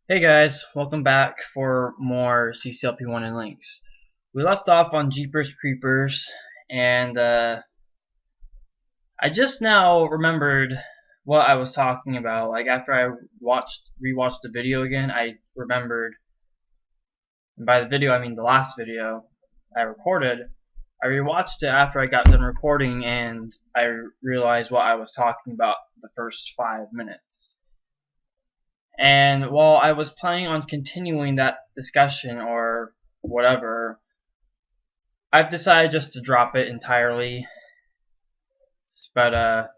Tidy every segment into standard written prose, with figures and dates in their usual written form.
Hey guys, welcome back for more CCLP1 and Lynx. We left off on Jeepers Creepers, and I just now remembered what I was talking about. Like after I rewatched the video again, I remembered, and by the video I mean the last video I recorded. I rewatched it after I got done recording, and I realized what I was talking about the first 5 minutes. And while I was planning on continuing that discussion or whatever, I've decided just to drop it entirely. But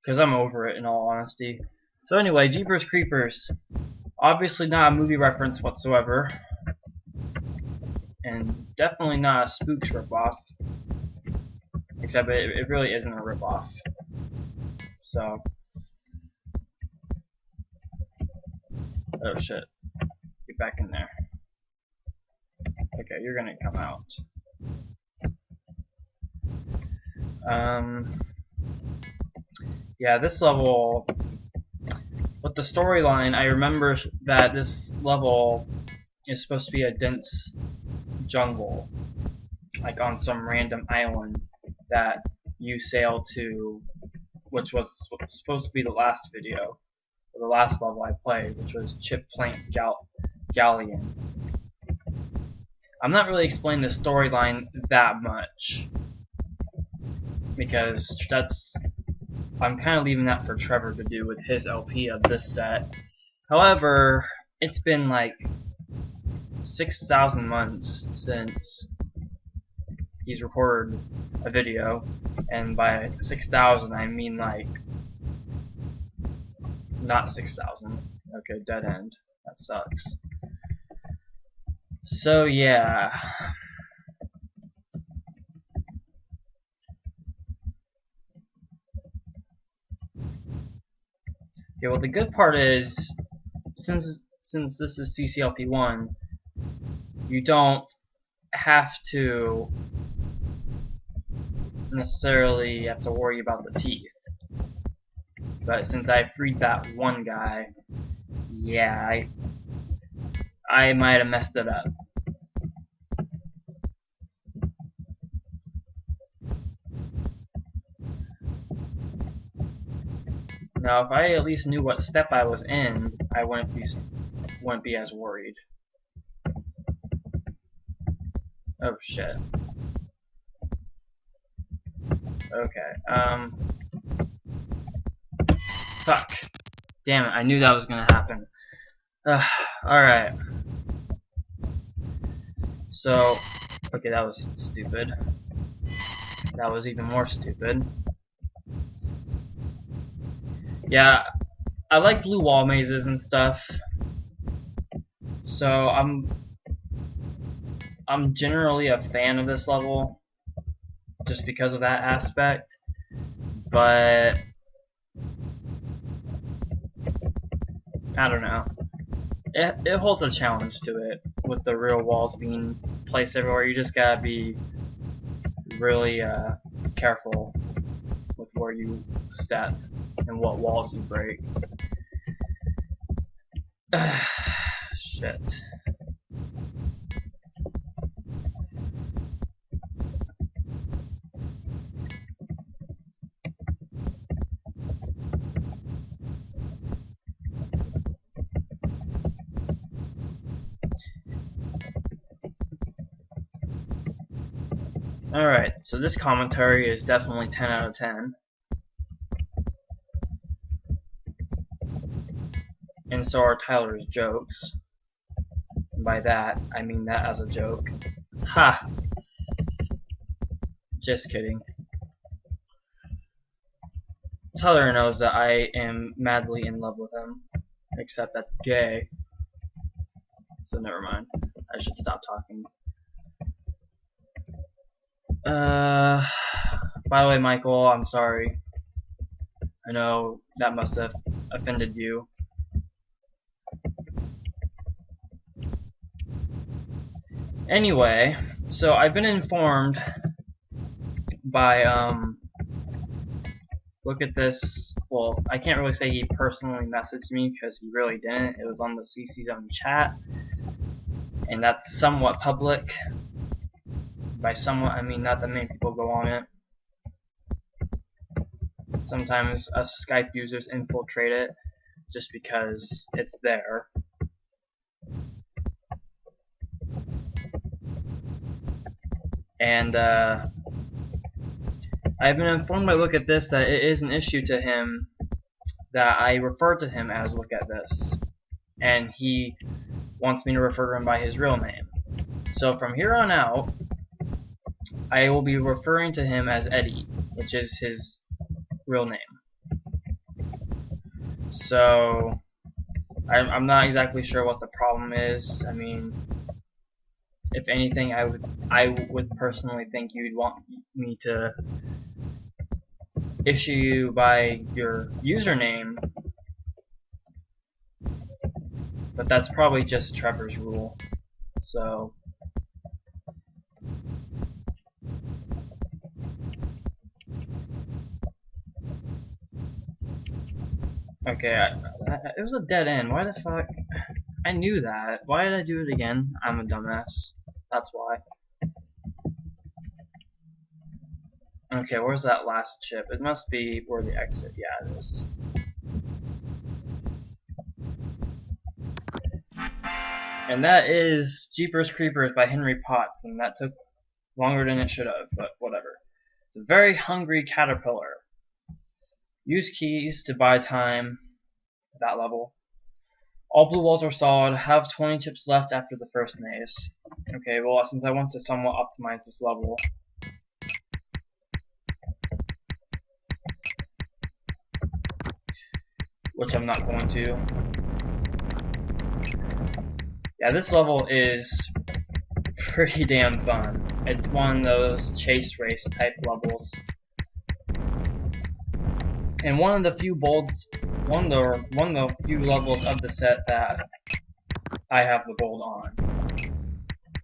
because I'm over it in all honesty. So anyway, Jeepers Creepers. Obviously not a movie reference whatsoever. And definitely not a Spooks ripoff. Except it really isn't a ripoff. So. Oh shit. Get back in there. Okay, you're gonna come out. Yeah, this level, with the storyline, I remember that this level is supposed to be a dense jungle, like on some random island that you sail to, which was supposed to be the last video, or the last level I played, which was Chip Plant Galleon. I'm not really explaining the storyline that much, because I'm kind of leaving that for Trevor to do with his LP of this set. However, it's been like 6,000 months since he's recorded a video, and by 6,000 I mean like not 6,000. Okay, dead end. That sucks. So yeah. Okay, well the good part is, since this is CCLP1, you don't have to necessarily have to worry about the teeth. But since I freed that one guy, yeah, I might have messed it up. Now, if I at least knew what step I was in, I wouldn't be as worried. Oh shit. Okay. Fuck. Damn it! I knew that was gonna happen. Alright. So, okay, that was stupid. That was even more stupid. Yeah, I like blue wall mazes and stuff. So I'm generally a fan of this level, just because of that aspect. But I don't know. It holds a challenge to it, with the real walls being placed everywhere. You just gotta be really careful with where you step and what walls you break. Shit. Alright, so this commentary is definitely 10 out of 10. And so are Tyler's jokes. And by that, I mean that as a joke. Ha! Just kidding. Tyler knows that I am madly in love with him. Except that's gay. So never mind. I should stop talking. By the way, Michael, I'm sorry. I know that must have offended you. Anyway, so I've been informed by look at this. Well, I can't really say he personally messaged me because he really didn't. It was on the CC Zone chat, and that's somewhat public. By somewhat, I mean not that many people go on it. Sometimes us Skype users infiltrate it just because it's there. And I've been informed by Look at This that it is an issue to him that I refer to him as Look at This, and he wants me to refer to him by his real name. So from here on out, I will be referring to him as Eddie, which is his real name. So I'm not exactly sure what the problem is. I mean, if anything, I would personally think you'd want me to issue you by your username, but that's probably just Trevor's rule. So okay, it was a dead end. Why the fuck? I knew that. Why did I do it again? I'm a dumbass. That's why. Okay, where's that last chip? It must be where the exit. Yeah, it is. And that is Jeepers Creepers by Henry Potts, and that took longer than it should have, but whatever. It's a very hungry caterpillar. Use keys to buy time at that level. All blue walls are solid. Have 20 chips left after the first maze. Okay, well, since I want to somewhat optimize this level, which I'm not going to. Yeah, this level is pretty damn fun. It's one of those chase race type levels. And one of the few few levels of the set that I have the gold on.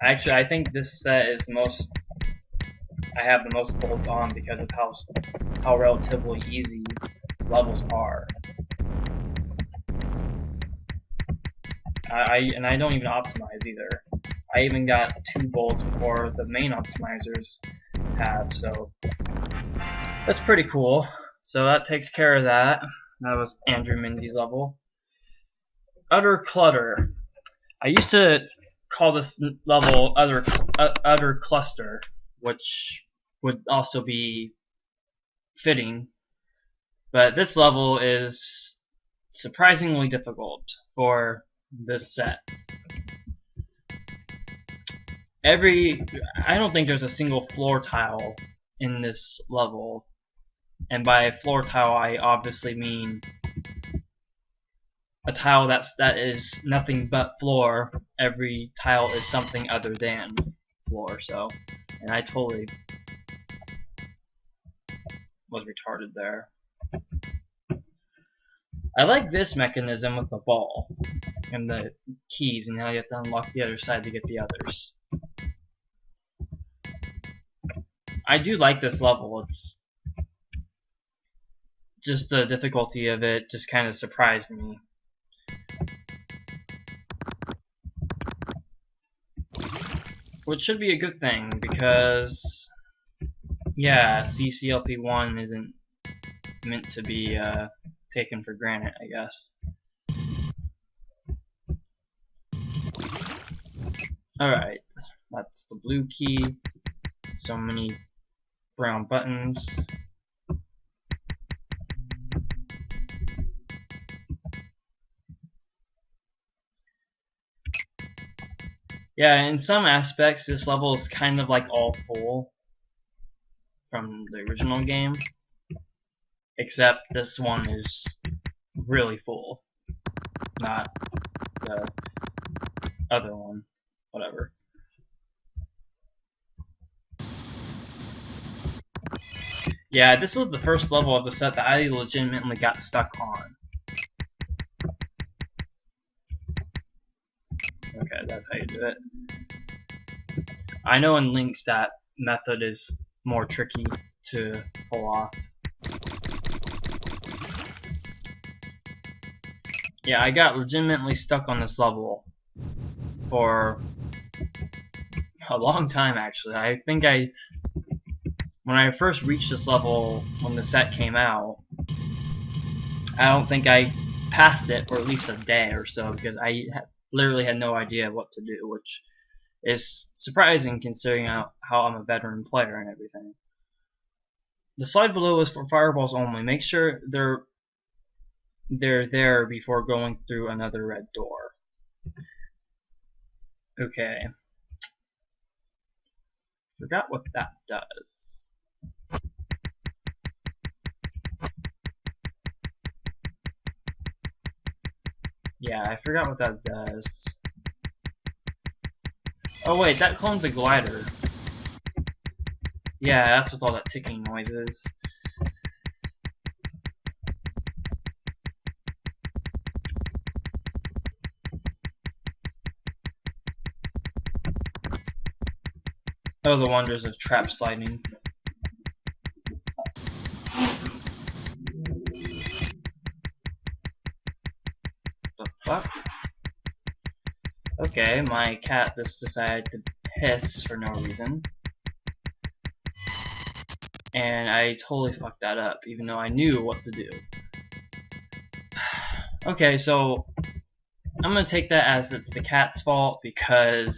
Actually, I think this set is the most I have the most golds on because of how relatively easy levels are. I don't even optimize either. I even got 2 golds before the main optimizers have, so that's pretty cool. So that takes care of that. That was Andrew Mindy's level. Utter Clutter. I used to call this level Utter Cluster, which would also be fitting, but this level is surprisingly difficult for this set. I don't think there's a single floor tile in this level, and by floor tile I obviously mean a tile that is nothing but floor. Every tile is something other than floor. So, and I totally was retarded there. I like this mechanism with the ball and the keys, and now you have to unlock the other side to get the others. I do like this level. It's just the difficulty of it just kind of surprised me. Which should be a good thing, because yeah, CCLP1 isn't meant to be taken for granted, I guess. Alright, that's the blue key. So many brown buttons. Yeah, in some aspects, this level is kind of like all full from the original game, except this one is really full, not the other one. Whatever. Yeah, this was the first level of the set that I legitimately got stuck on. Okay, that's how you do it. I know in Lynx that method is more tricky to pull off. Yeah, I got legitimately stuck on this level for a long time, actually. I think when I first reached this level, when the set came out, I don't think I passed it for at least a day or so, because I literally had no idea what to do, which is surprising considering how I'm a veteran player and everything. The slide below is for fireballs only. Make sure they're there before going through another red door. Okay. Forgot what that does. Yeah, I forgot what that does. Oh wait, that clones a glider. Yeah, that's what all that ticking noise is. Oh, the wonders of trap sliding. The fuck? Okay, my cat just decided to piss for no reason. And I totally fucked that up, even though I knew what to do. Okay, so I'm gonna take that as it's the cat's fault because,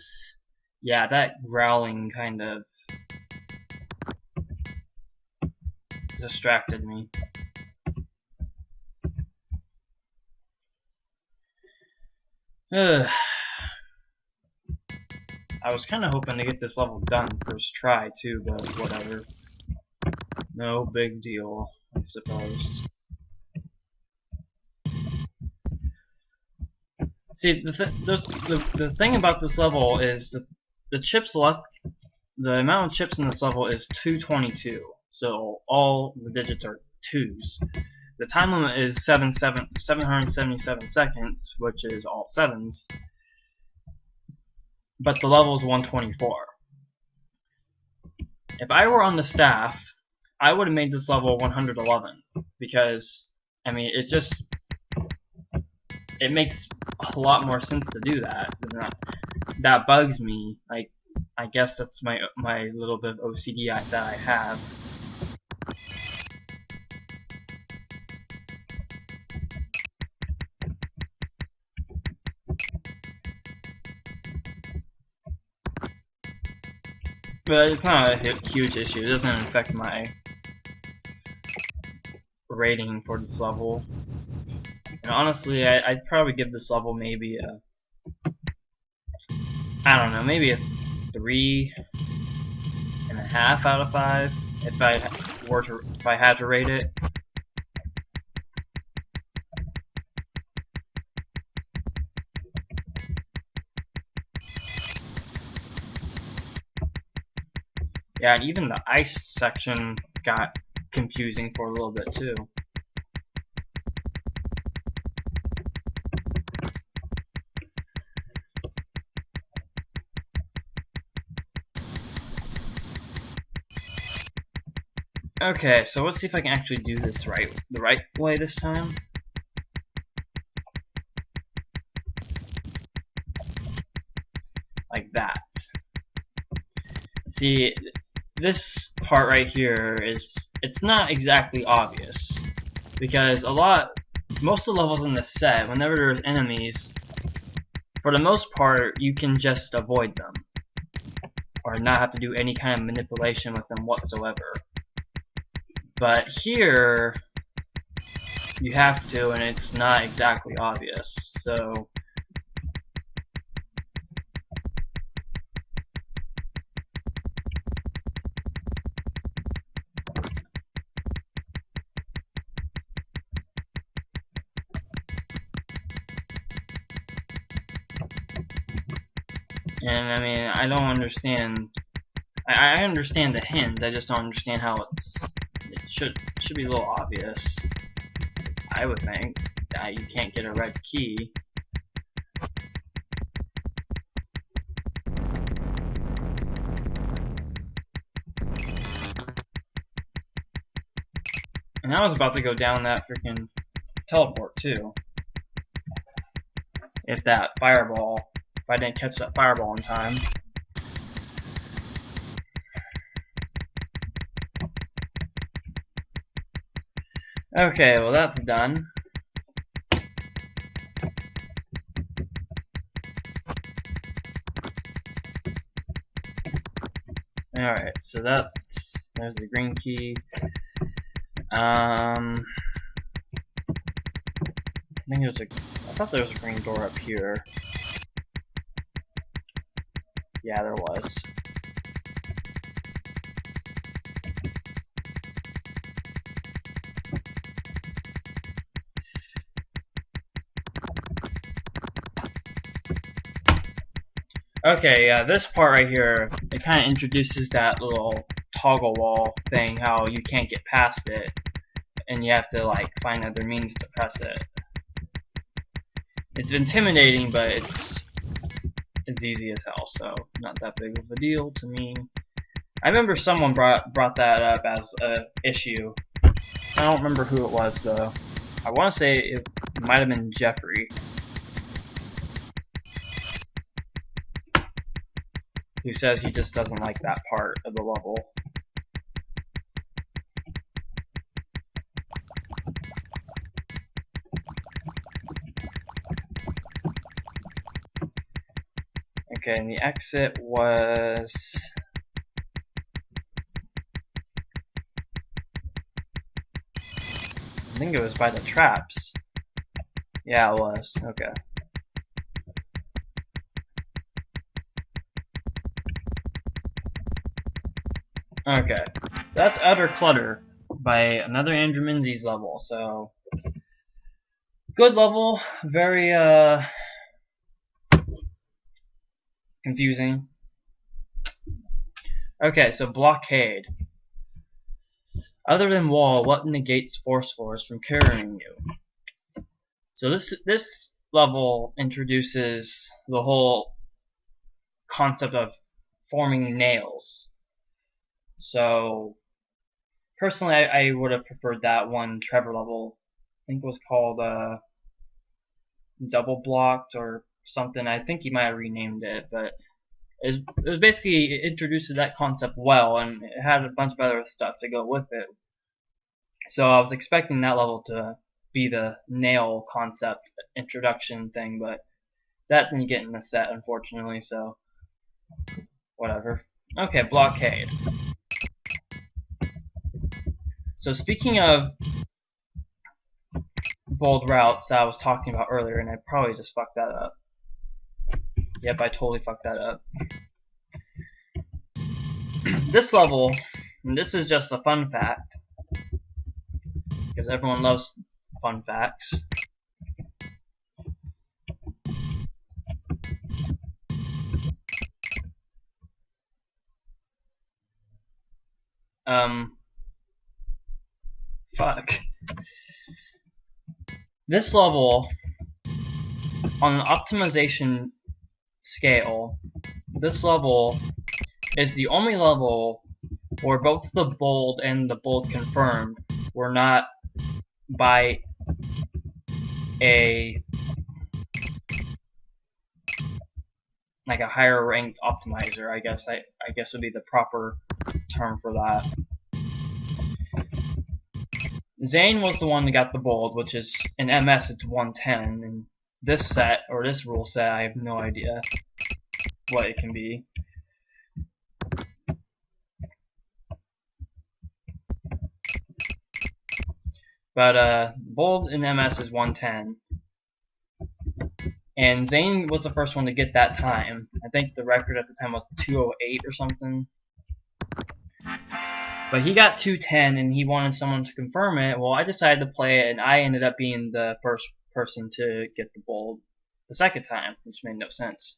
yeah, that growling kind of distracted me. Ugh. I was kind of hoping to get this level done first try too, but whatever. No big deal, I suppose. See, the thing about this level is the chips left. The amount of chips in this level is 222, so all the digits are 2s. The time limit is 777 seconds, which is all 7s. But the level is 124. If I were on the staff, I would have made this level 111 because, I mean, it makes a lot more sense to do that. That bugs me. Like, I guess that's my little bit of OCD that I have. But it's not a huge issue. It doesn't affect my rating for this level. And honestly, I'd probably give this level maybe a, I don't know, maybe a 3.5 out of 5 if I had to rate it. Yeah, and even the ice section got confusing for a little bit too. Okay, so let's see if I can actually do this the right way this time. Like that. See, this part right here it's not exactly obvious because most of the levels in this set, whenever there's enemies, for the most part you can just avoid them or not have to do any kind of manipulation with them whatsoever. But here you have to, and it's not exactly obvious. So and I mean, I don't understand. I understand the hint. I just don't understand how it should be a little obvious. I would think that you can't get a red key. And I was about to go down that freaking teleport too. if I didn't catch that fireball in time. Okay, well that's done. Alright, so there's the green key. I thought there was a green door up here. Yeah, there was. Okay, yeah, this part right here, it kind of introduces that little toggle wall thing, how you can't get past it, and you have to like find other means to press it. It's intimidating, but it's easy as hell, so not that big of a deal to me. I remember someone brought that up as a issue. I don't remember who it was though. I want to say it might have been Jeffrey, who says he just doesn't like that part of the level. Okay, and the exit was... I think it was by the traps. Yeah, it was. Okay. Okay. That's Utter Clutter by another Andrew Menzies level, so... Good level, very, confusing. Okay, so Blockade. Other than wall, what negates force from carrying you? So this level introduces the whole concept of forming nails. So personally, I would have preferred that one Trevor level. I think it was called Double Blocked or something. I think he might have renamed it, but it was basically, it introduces that concept well, and it had a bunch of other stuff to go with it. So I was expecting that level to be the nail concept introduction thing, but that didn't get in the set, unfortunately, so whatever. Okay, Blockade. So speaking of bold routes that I was talking about earlier, and I probably just fucked that up. Yep, I totally fucked that up. This level, and this is just a fun fact, because everyone loves fun facts. Fuck. This level, on an optimization scale, this level is the only level where both the bold and the bold confirmed were not by a higher ranked optimizer, I guess would be the proper term for that. Zane was the one that got the bold, which is in MS it's 110, and this set, or this rule set, I have no idea what it can be. But bold in MS is 110. And Zane was the first one to get that time. I think the record at the time was 208 or something. But he got 210 and he wanted someone to confirm it. Well, I decided to play it and I ended up being the first person to get the bold the second time, which made no sense.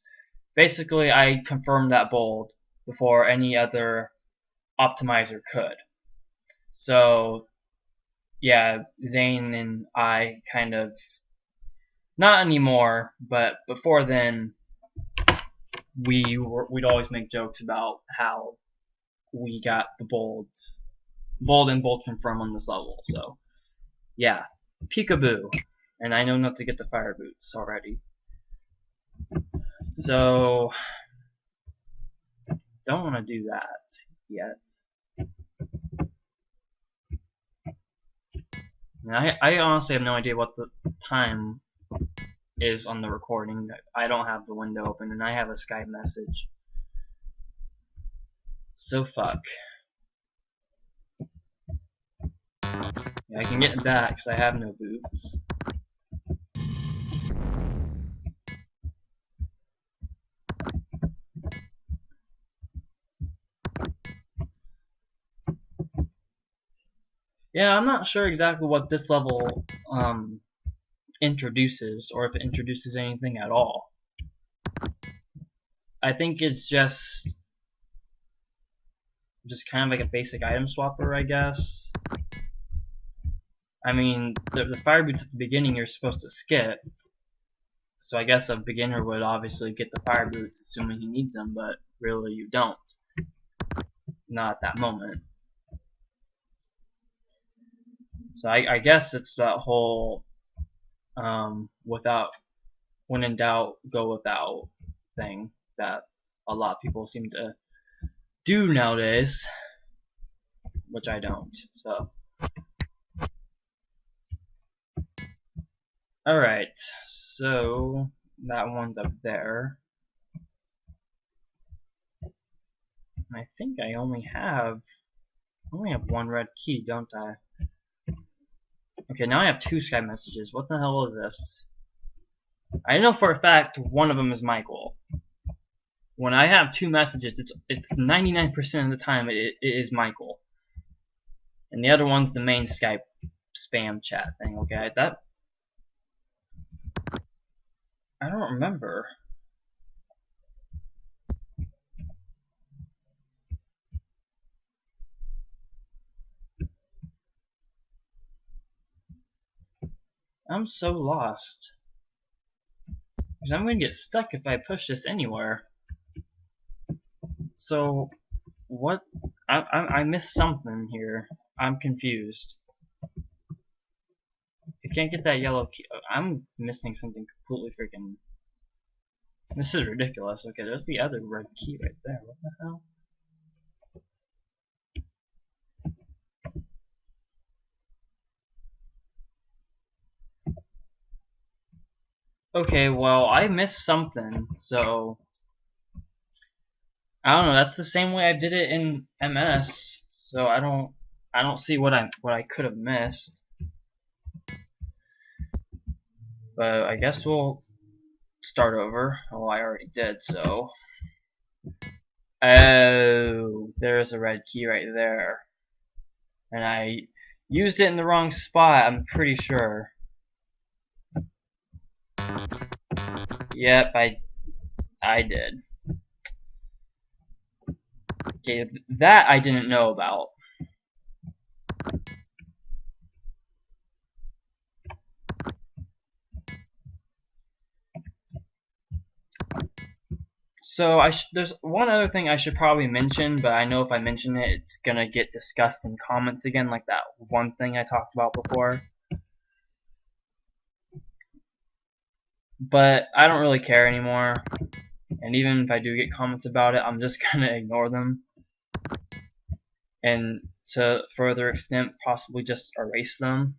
Basically, I confirmed that bold before any other optimizer could. So, yeah, Zane and I kind of, not anymore, but before then, we'd always make jokes about how we got the bold and bold confirm on this level. So, yeah, peekaboo. And I know not to get the fire boots already. So don't want to do that yet. And I honestly have no idea what the time is on the recording. I don't have the window open, and I have a Skype message. So fuck. Yeah, I can get that because I have no boots. Yeah, I'm not sure exactly what this level introduces, or if it introduces anything at all. I think it's just kind of like a basic item swapper, I guess. I mean, the fire boots at the beginning you're supposed to skip, so I guess a beginner would obviously get the fire boots assuming he needs them, but really you don't. Not at that moment. So I guess it's that whole when in doubt, go without thing that a lot of people seem to do nowadays, which I don't. So, alright, so that one's up there. I think I only have one red key, don't I? Okay, now I have 2 Skype messages. What the hell is this? I know for a fact one of them is Michael. When I have 2 messages, it's 99% of the time it is Michael. And the other one's the main Skype spam chat thing, okay? That I don't remember. I'm so lost. Because I'm gonna get stuck if I push this anywhere. So, what? I missed something here. I'm confused. I can't get that yellow key. I'm missing something completely freaking. This is ridiculous. Okay, there's the other red key right there. What the hell? Okay, well, I missed something, so I don't know. That's the same way I did it in MS, so I don't see what I could have missed. But I guess we'll start over. Oh, I already did, so. Oh, there's a red key right there. And I used it in the wrong spot, I'm pretty sure. Yep, I did. Okay, that I didn't know about. So there's one other thing I should probably mention, but I know if I mention it, it's gonna get discussed in comments again, like that one thing I talked about before. But I don't really care anymore, and even if I do get comments about it, I'm just gonna ignore them, and to further extent, possibly just erase them.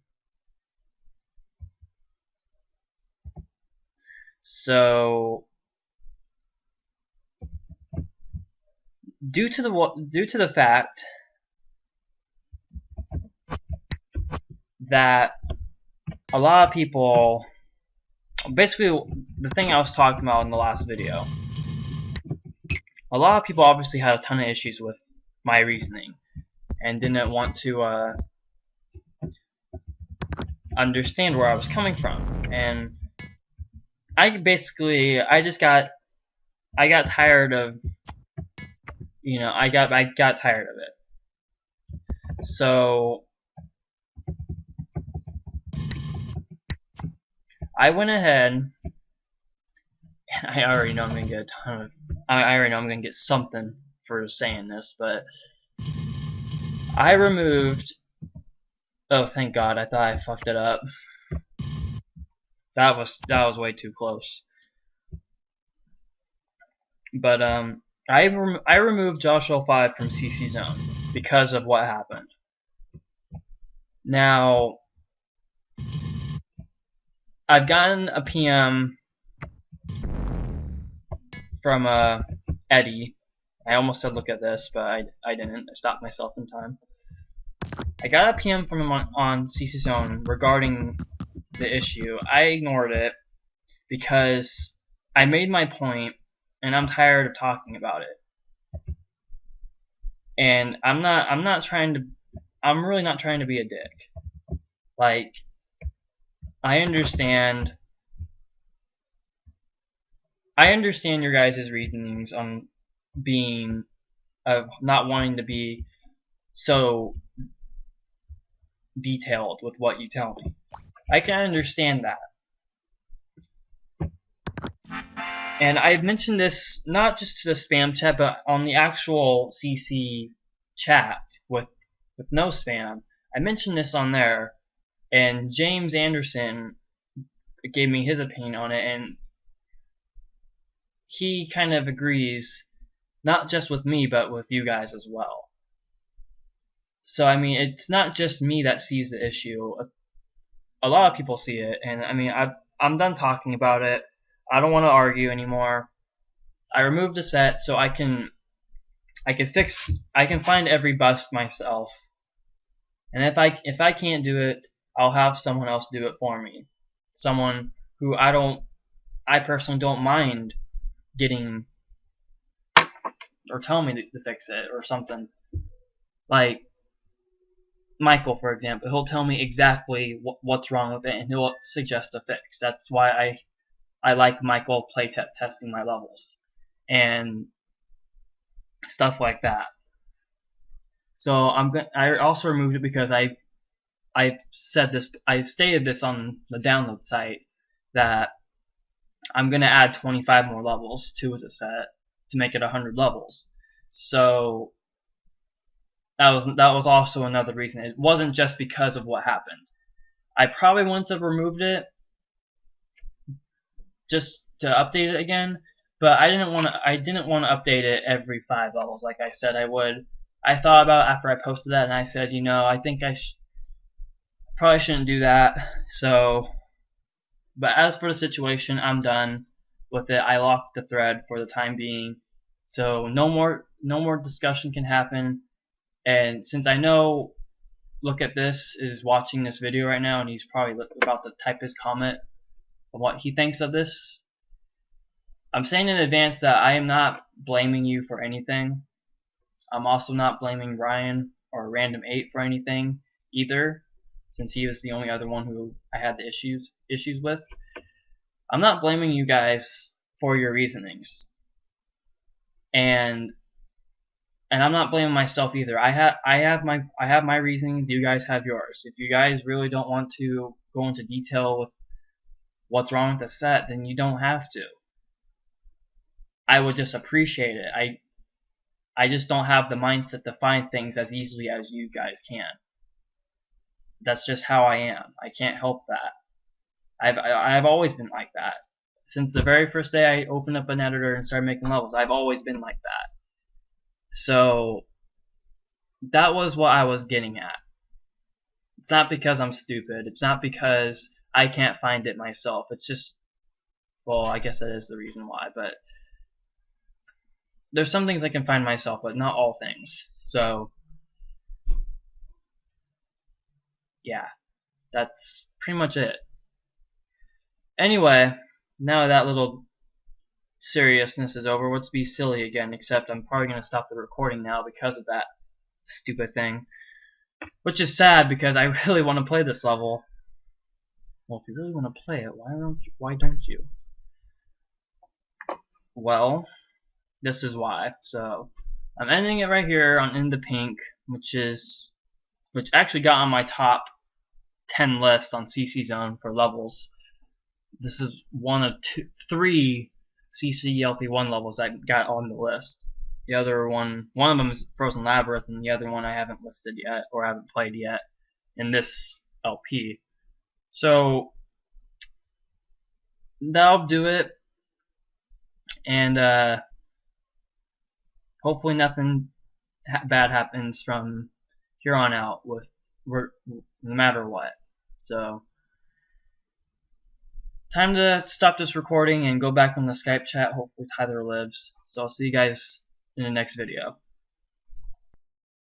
So due to the fact that a lot of people, basically the thing I was talking about in the last video, a lot of people obviously had a ton of issues with my reasoning and didn't want to understand where I was coming from, and I got tired of, I got tired of it. So I went ahead, and I already know I'm gonna get a ton of, I already know I'm gonna get something for saying this, but I removed, oh thank God, I thought I fucked it up. That was way too close. But I removed Joshua 5 from CC Zone because of what happened. Now, I've gotten a PM from Eddie. I almost said look at this, but I didn't. I stopped myself in time. I got a PM from him on CC Zone regarding the issue. I ignored it because I made my point, and I'm tired of talking about it. And I'm really not trying to be a dick. Like, I understand your guys' reasonings on being not wanting to be so detailed with what you tell me. I can understand that. And I've mentioned this not just to the spam chat, but on the actual CC chat with no spam. I mentioned this on there, and James Anderson gave me his opinion on it, and he kind of agrees, not just with me, but with you guys as well. So, I mean, it's not just me that sees the issue. A lot of people see it, and I mean, I'm done talking about it. I don't want to argue anymore. I removed the set so I can find every bust myself. And if I can't do it, I'll have someone else do it for me. Someone who I personally don't mind getting or telling me to fix it or something. Like Michael, for example, he'll tell me exactly what's wrong with it, and he'll suggest a fix. That's why I like Michael testing my levels and stuff like that. So I also removed it because I stated this on the download site that I'm gonna add 25 more levels to the set to make it 100 levels. So that was also another reason. It wasn't just because of what happened. I probably wouldn't have removed it just to update it again, but I didn't want to update it every 5 levels like I said I would. I thought about it after I posted that, and I said, you know, I think I probably shouldn't do that. So, but as for the situation, I'm done with it. I locked the thread for the time being, so no more discussion can happen. And since I know Look at This is watching this video right now, and he's probably about to type his comment of what he thinks of this, I'm saying in advance that I am not blaming you for anything. I'm also not blaming Ryan or Random 8 for anything either, since he was the only other one who I had the issues with. I'm not blaming you guys for your reasonings, and I'm not blaming myself either. I have my reasonings. You guys have yours. If you guys really don't want to go into detail with what's wrong with the set, then you don't have to. I would just appreciate it. I just don't have the mindset to find things as easily as you guys can. That's just how I am. I can't help that. I've always been like that. Since the very first day I opened up an editor and started making levels, I've always been like that. So that was what I was getting at. It's not because I'm stupid. It's not because I can't find it myself. It's just, well, I guess that is the reason why, but there's some things I can find myself, but not all things. So yeah, that's pretty much it. Anyway, now that little seriousness is over, let's be silly again, except I'm probably going to stop the recording now because of that stupid thing. Which is sad because I really want to play this level. Well, if you really want to play it, why don't you? Well, this is why. So, I'm ending it right here on In the Pink, which actually got on my top 10 list on CC Zone for levels. This is one of 3 CCLP1 levels that got on the list. The other one of them is Frozen Labyrinth, and the other one I haven't listed yet, or haven't played yet in this LP. So that'll do it. And hopefully nothing bad happens from here on out no matter what. So time to stop this recording and go back on the Skype chat. Hopefully Tyler lives. So I'll see you guys in the next video.